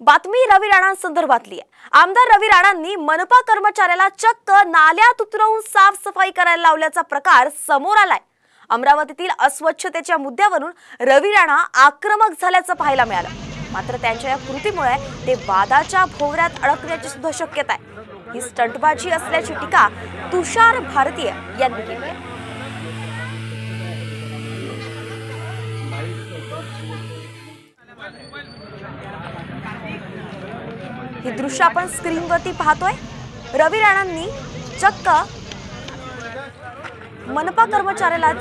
बातमी रवी राणांसंदर्भातली आहे। आमदार रवी राणांनी मनपा कर्मचाऱ्याला चक्क नाल्यात उतरवून साफसफाई करायला लावल्याचा प्रकार समोर आलाय। अमरावतीतील अस्वच्छतेच्या मुद्द्यावरून रवी राणा आक्रमक झाल्याचं पाहायला मिळालं। मात्र त्यांच्या या कृतीमुळे ते वादाच्या भोवऱ्यात अडकण्याची सुद्धा शक्यता आहे। ही स्टंटबाजी असल्याची टीका तुषार भारतीय यांनी केली आहे। ही दृश्य आपण स्क्रीनवरती पाहतोय। रवी राणांनी चक्क मनपा कर्मचाऱ्यालाच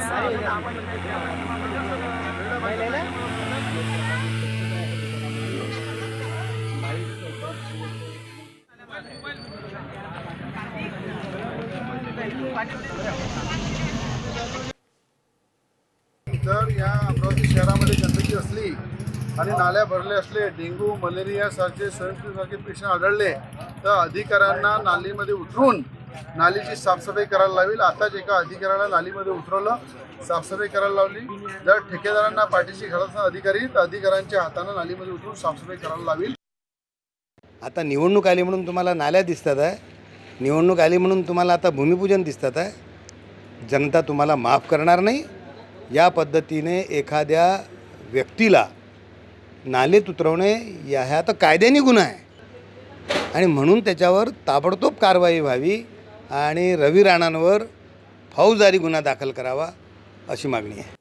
जर या अमरावती शहरामध्ये गंदगी असली आणि नाल्या भरले असले, डेंग्यू मलेरिया सारखे स्वयंफ्लूसारखे पेशंट आढळले तर अधिकाऱ्यांना नालीमध्ये उतरून नालीची साफसफाई करायला लावेल। आताच एका अधिकाऱ्याला नालीमध्ये उतरवलं, साफसफाई करायला लावली। जर ठेकेदारांना पाठीशी घालत अधिकारी तर अधिकाऱ्यांच्या हाताने नालीमध्ये उतरून साफसफाई करायला लावेल। आता निवडणूक आली म्हणून तुम्हाला नाल्या दिसतात आहे, निवडणूक आली म्हणून तुम्हाला आता भूमिपूजन दिसतात आहे। जनता तुम्हाला माफ करणार नाही। या पद्धतीने एखाद्या व्यक्तीला नालीत उतरवणे हा तर कायद्याने गुन्हा आहे आणि म्हणून त्याच्यावर ताबडतोब कारवाई व्हावी आणि रवी राणांवर फौजदारी गुन्हा दाखल करावा अशी मागणी आहे।